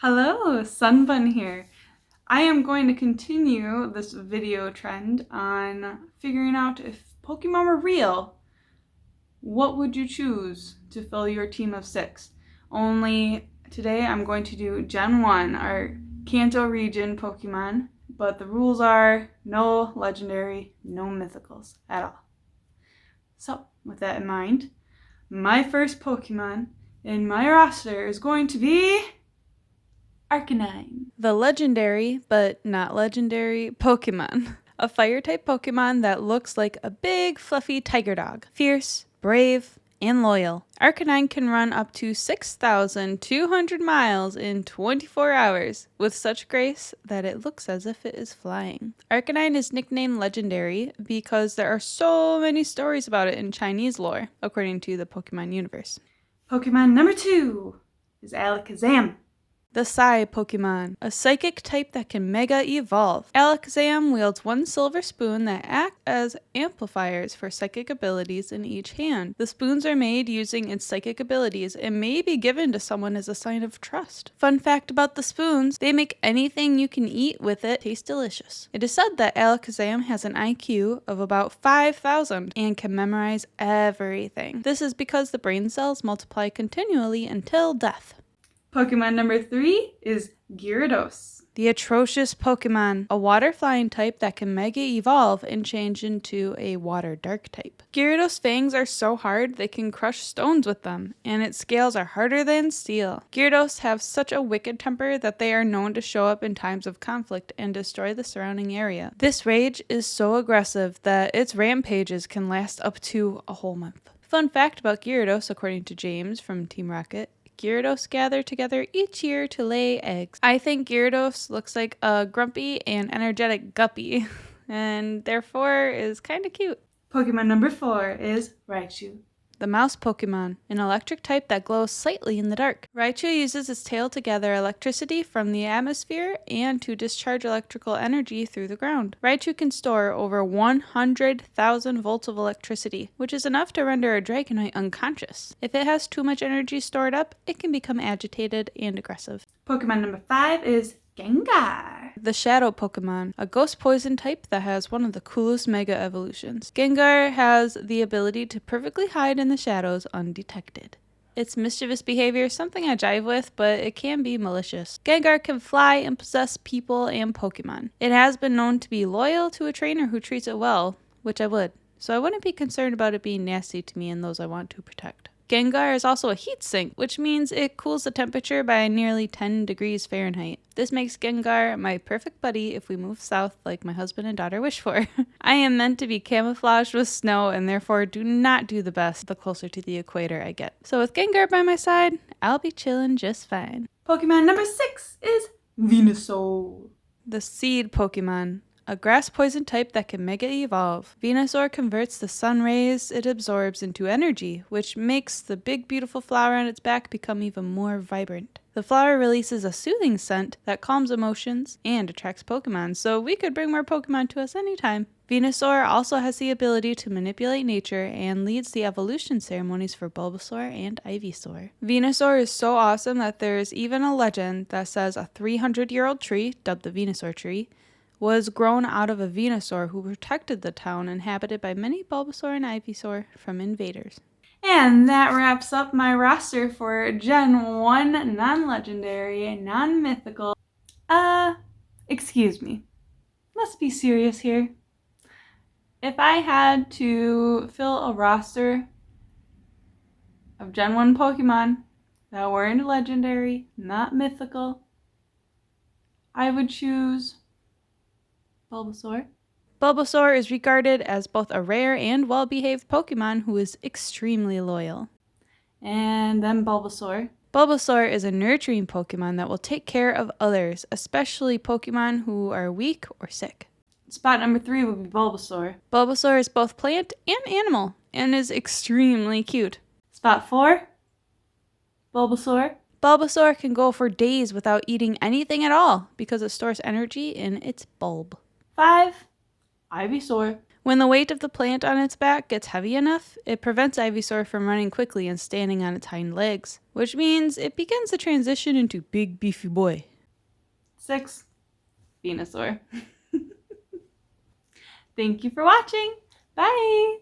Hello, SunnBunn here. I am going to continue this video trend on figuring out if Pokemon were real. What would you choose to fill your team of 6? Only today I'm going to do Gen 1, our Kanto Region Pokemon, but the rules are no legendary, no mythicals at all. So, with that in mind, my first Pokemon in my roster is going to be Arcanine. The legendary, but not legendary, Pokemon. A fire-type Pokemon that looks like a big, fluffy tiger dog. Fierce, brave, and loyal. Arcanine can run up to 6,200 miles in 24 hours, with such grace that it looks as if it is flying. Arcanine is nicknamed legendary because there are so many stories about it in Chinese lore, according to the Pokemon universe. Pokemon number 2 is Alakazam. The Psy Pokemon, a psychic type that can Mega Evolve. Alakazam wields one silver spoon that acts as amplifiers for psychic abilities in each hand. The spoons are made using its psychic abilities and may be given to someone as a sign of trust. Fun fact about the spoons, they make anything you can eat with it taste delicious. It is said that Alakazam has an IQ of about 5,000 and can memorize everything. This is because the brain cells multiply continually until death. Pokemon number 3 is Gyarados. The atrocious Pokemon, a water flying type that can Mega Evolve and change into a water dark type. Gyarados' fangs are so hard they can crush stones with them, and its scales are harder than steel. Gyarados have such a wicked temper that they are known to show up in times of conflict and destroy the surrounding area. This rage is so aggressive that its rampages can last up to a whole month. Fun fact about Gyarados, according to James from Team Rocket, Gyarados gather together each year to lay eggs. I think Gyarados looks like a grumpy and energetic guppy, and therefore is kind of cute. Pokemon number 4 is Raichu. The mouse Pokemon, an electric type that glows slightly in the dark. Raichu uses its tail to gather electricity from the atmosphere and to discharge electrical energy through the ground. Raichu can store over 100,000 volts of electricity, which is enough to render a Dragonite unconscious. If it has too much energy stored up, it can become agitated and aggressive. Pokemon number 5 is Gengar. The Shadow Pokemon, a ghost poison type that has one of the coolest mega evolutions. Gengar has the ability to perfectly hide in the shadows undetected. Its mischievous behavior is something I jive with, but it can be malicious. Gengar can fly and possess people and Pokemon. It has been known to be loyal to a trainer who treats it well, which I would, so I wouldn't be concerned about it being nasty to me and those I want to protect. Gengar is also a heat sink, which means it cools the temperature by nearly 10 degrees Fahrenheit. This makes Gengar my perfect buddy if we move south like my husband and daughter wish for. I am meant to be camouflaged with snow and therefore do not do the best the closer to the equator I get. So with Gengar by my side, I'll be chilling just fine. Pokemon number 6 is Venusaur. The Seed Pokemon, a grass poison type that can Mega Evolve. Venusaur converts the sun rays it absorbs into energy, which makes the big beautiful flower on its back become even more vibrant. The flower releases a soothing scent that calms emotions and attracts Pokemon, so we could bring more Pokemon to us anytime. Venusaur also has the ability to manipulate nature and leads the evolution ceremonies for Bulbasaur and Ivysaur. Venusaur is so awesome that there is even a legend that says a 300-year-old tree, dubbed the Venusaur tree, was grown out of a Venusaur who protected the town inhabited by many Bulbasaur and Ivysaur from invaders. And that wraps up my roster for Gen 1 non-legendary, non-mythical. Excuse me. Let's be serious here. If I had to fill a roster of Gen 1 Pokemon that weren't legendary, not mythical, I would choose Bulbasaur. Bulbasaur is regarded as both a rare and well-behaved Pokemon who is extremely loyal. And then Bulbasaur. Bulbasaur is a nurturing Pokemon that will take care of others, especially Pokemon who are weak or sick. Spot number 3 would be Bulbasaur. Bulbasaur is both plant and animal and is extremely cute. Spot 4, Bulbasaur. Bulbasaur can go for days without eating anything at all because it stores energy in its bulb. 5, Ivysaur. When the weight of the plant on its back gets heavy enough, it prevents Ivysaur from running quickly and standing on its hind legs, which means it begins the transition into big beefy boy. 6. Venusaur. Thank you for watching. Bye!